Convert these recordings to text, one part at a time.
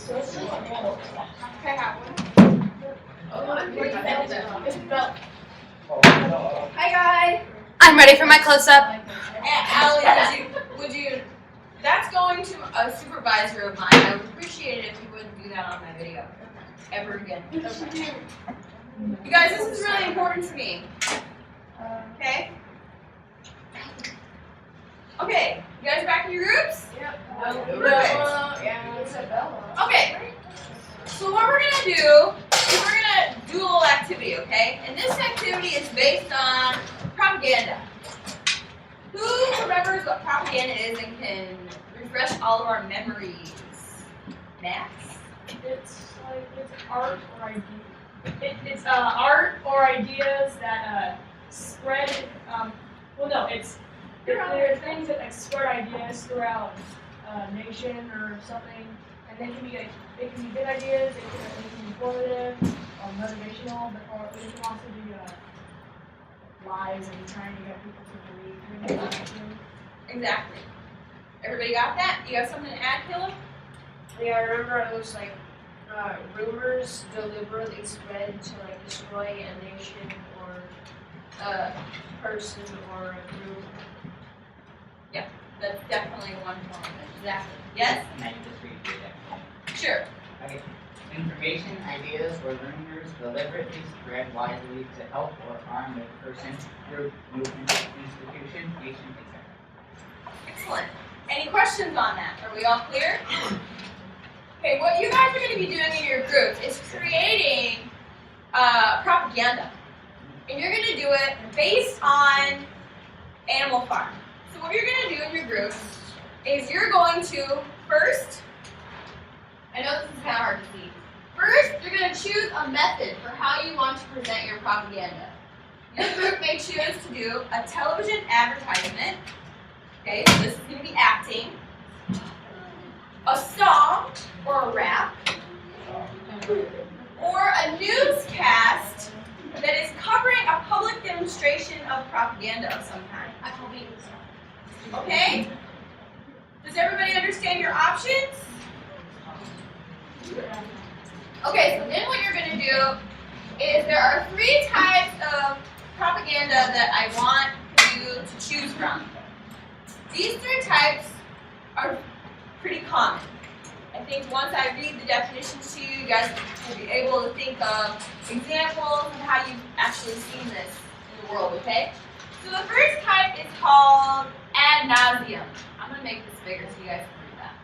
Hi guys. I'm ready for my close-up. Allie, would you? That's going to a supervisor of mine. I would appreciate it if you wouldn't do that on my video ever again. You guys, this is really important to me. Okay. Okay. You guys back in your groups? Yep. Okay. So what we're gonna do is we're gonna do a little activity, okay? And this activity is based on propaganda. Who remembers what propaganda is and can refresh all of our memories? Max? It's art or idea. It's art or ideas that spread. There are things that spread ideas throughout a nation or something, and they can be it can be good ideas. It can be informative or motivational, or it can also be lies and trying to get people to believe. Exactly. Everybody got that? You have something to add, Caleb? Yeah, I remember it was rumors deliberately spread to destroy a nation or a person or a group. Yeah, that's definitely one form of it. Exactly. Yes? And I just read the definition. Sure. Okay. Information, ideas, or rumors deliberately spread widely to help or harm a person, group, movement, institution, nation, etc. Excellent. Any questions on that? Are we all clear? Okay, what you guys are going to be doing in your group is creating propaganda. And you're going to do it based on Animal Farm. So what you're going to do in your group is you're going to first, I know this is kind of hard to see, first you're going to choose a method for how you want to present your propaganda. Your group may choose to do a television advertisement. Okay, so this is going to be acting, a song or a rap, or a newscast that is covering a public demonstration of propaganda of some kind. Okay? Does everybody understand your options? Okay, so then what you're going to do is there are 3 types of propaganda that I want you to choose from. These 3 types are pretty common. I think once I read the definitions to you, you guys will be able to think of examples of how you've actually seen this in the world, okay? So the first type is called ad nauseum. I'm going to make this bigger so you guys can read that.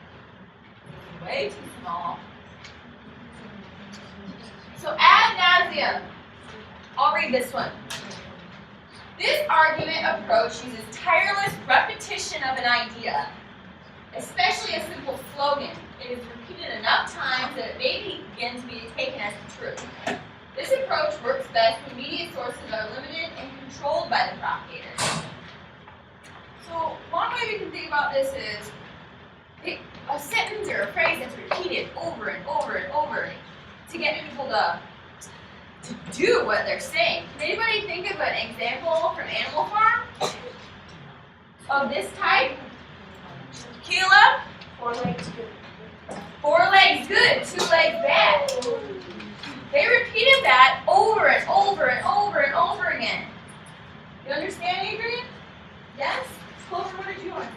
It's way too small. So ad nauseum. I'll read this one. This argument approach uses tireless repetition of an idea, especially a simple slogan. It is repeated enough times that it may begin to be taken as the truth. This approach works best when media sources are limited and controlled by the propagator. So one way we can think about this is a sentence or a phrase that's repeated over and over and over to get people to do what they're saying. Can anybody think of an example from Animal Farm of this type? Caleb? 4 legs good. 4 legs good, 2 legs bad. They repeated that over and over and over and over again. You understand, Adrian? Yes? Clover, what did you want to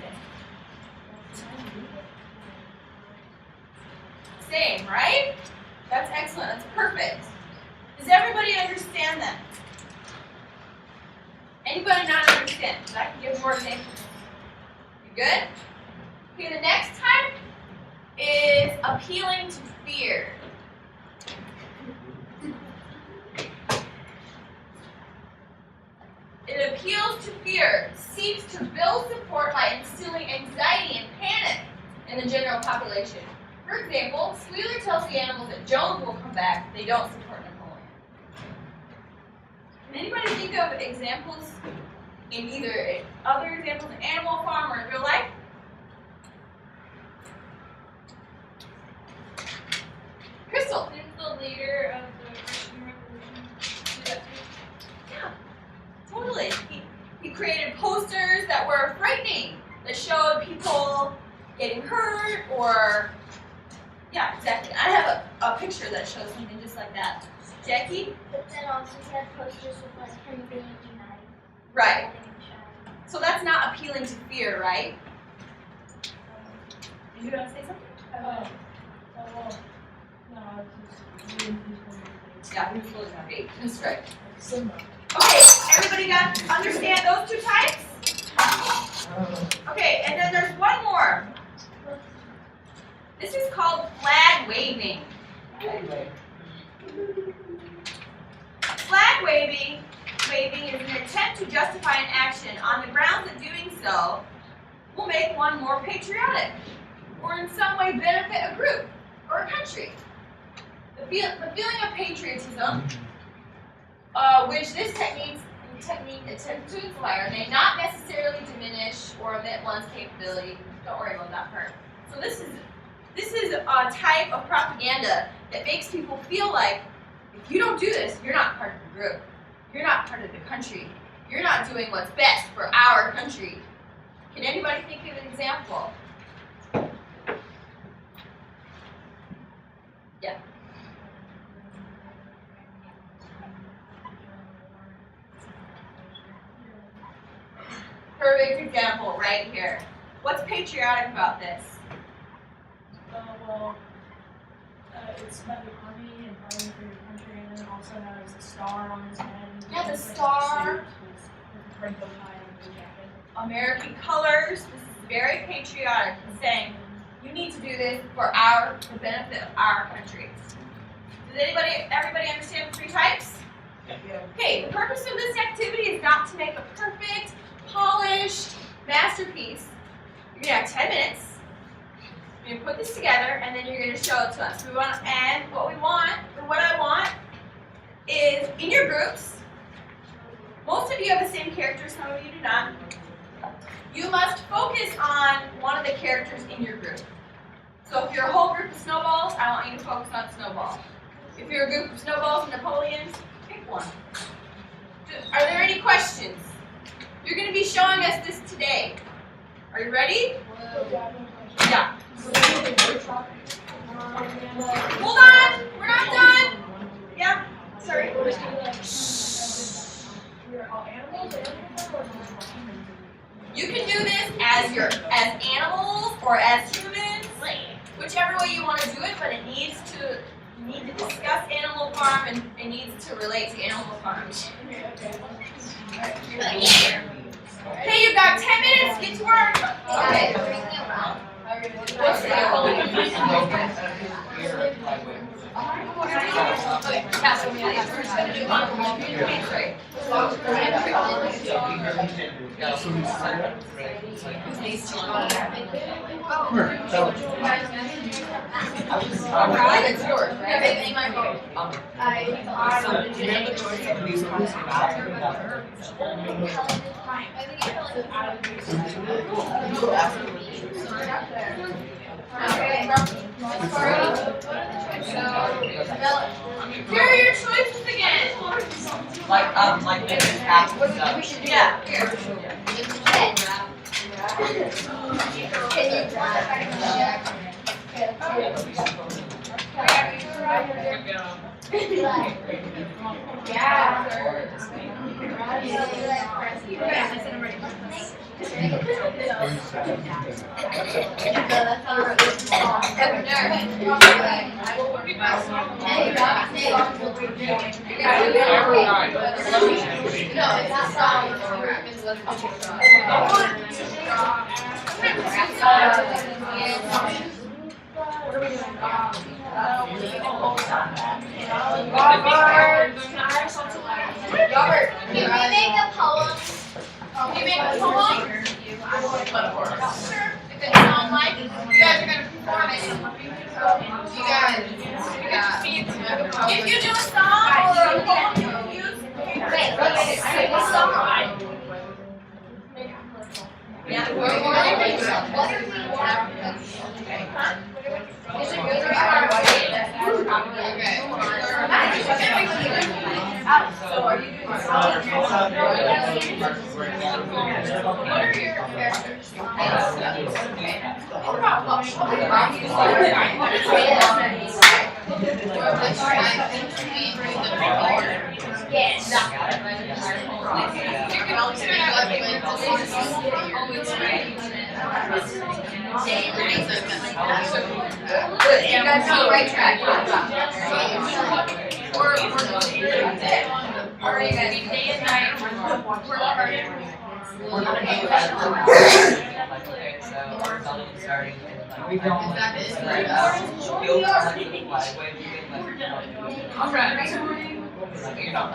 say? Same, right? That's excellent. That's perfect. Does everybody understand that? Anybody not understand? Because I can give more examples. You good? Okay, the next type is appealing to fear. It appeals to fear, seeks to build support by instilling anxiety and panic in the general population. For example, Squealer tells the animals that Jones will come back if they don't support Napoleon. Can anybody think of examples in either other examples in Animal Farm or in real life? Crystal. Didn't the leader of the Russian Revolution do that too? Yeah, totally. He created posters that were frightening, that showed people getting hurt or Yeah, exactly. I have a picture that shows something just like that. Jackie? But then also he had posters with like him being united. Right. So that's not appealing to fear, right? Did you want to say something? Well, no, it's just Yeah, who's losing a bait? That's right. Simba. Okay, everybody understand those two types? Okay, and then there's one more. This is called flag waving. Flag waving is an attempt to justify an action on the grounds that doing so will make one more patriotic, or in some way benefit a group or a country. The feeling of patriotism, which this technique attempts to inspire, may not necessarily diminish or omit one's capability. Don't worry about that part. So this is a type of propaganda that makes people feel like if you don't do this, you're not part of the group. You're not part of the country. You're not doing what's best for our country. Can anybody think of an example? Yeah. Perfect example right here. What's patriotic about this? It's about the army and fighting for your country, and then also has a star on his head. Yeah, the star. With red bow tie and blue jacket. American colors. This is very patriotic. It's saying you need to do this for the benefit of our country. Does everybody understand the three types? Yeah. Okay, the purpose of this activity is not to make a perfect, polished masterpiece. You're gonna have 10 minutes. You're gonna put this together, and then you're gonna show it to us. What I want is in your groups. Most of you have the same characters, some of you do not. You must focus on one of the characters in your group. So if you're a whole group of snowballs, I want you to focus on Snowball. If you're a group of snowballs and Napoleons, pick one. Are there any questions? You're going to be showing us this today. Are you ready? Yeah. Hold on, we're not done. Yeah, sorry. You can do this as animals or as humans, whichever way you want to do it, but you need to discuss Animal Farm and it needs to relate to Animal Farm. Okay, you've got 10 minutes, get to work. Okay. What's the it's yours, Here are your choices again. Like this stuff. Yeah, here. Robert, Can we make a poem? can you make a poem? Sure. A good song like you guys are gonna perform it. If you do a song or a poem, you can use Wait, what song? Yeah. What are we Is it good or So are you doing What are your characters? good. You guys are on the right track. Or you guys day and night, work hard. Okay, so we're starting. We don't. You're not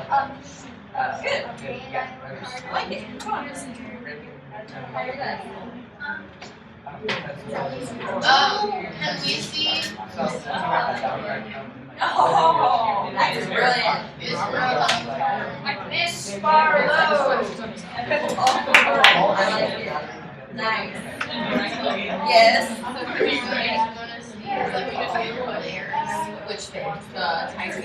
Good. yeah. I like it. Come on. Can we see? Oh, that's brilliant. Miss Barlow. Nice. Yes. Which phase? The tiger.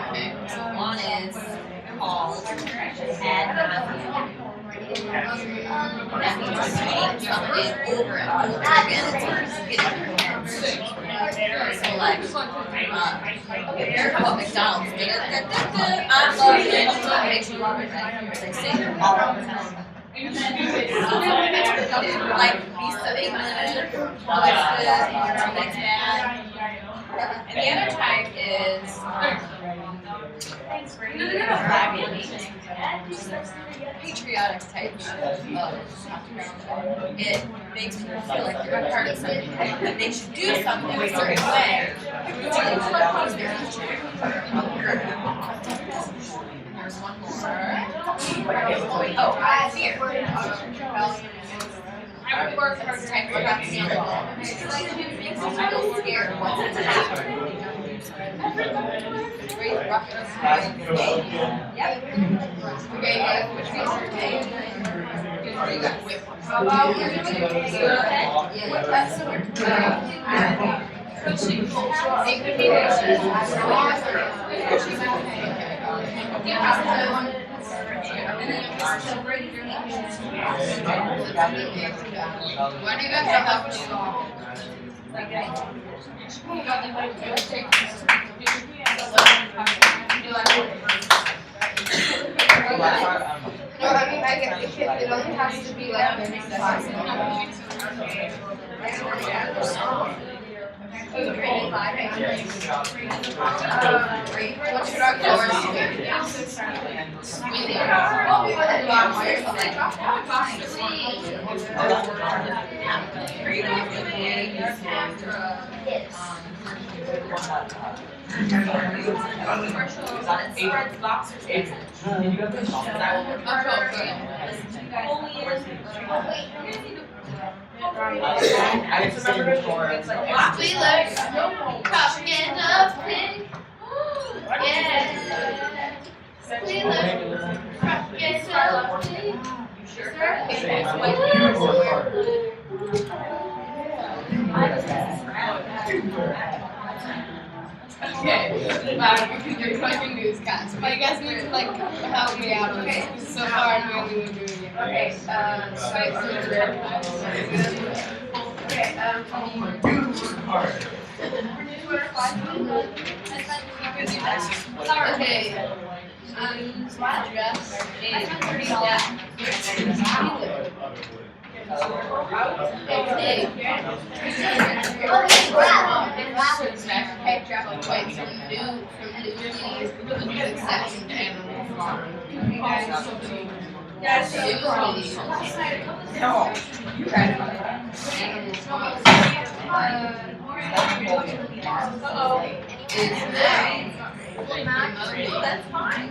Okay. So one is called ad nauseam. That means repeating something over and over again until you get it in your head. So like, what McDonald's did. I'm loving it. Makes you love it. They say it all the time. Like Beast of England, that's good, that's bad. And the other type is patriotic type. It makes people feel like they're a part of something, that they should do something a certain way. There's one more. Oh, fear. I would work for type of fear. Makes you feel scared of what's to happen. Yep. Okay, which means you're taking. How about coaching? It could be Why do you guys have that? No, I mean, I get it. It only has to be like maybe 5 minutes. What should our course I've seen before. We look propaganda pig. Yeah. We look propaganda pig. Okay, you're collecting newscasts, but you guys need to like help me out on this. So far, I'm the only one doing it. Okay, Okay. My address is That's fine.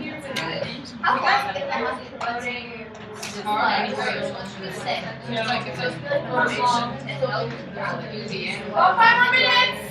how long is that voting? Like if those goes long, Oh, 5 more minutes.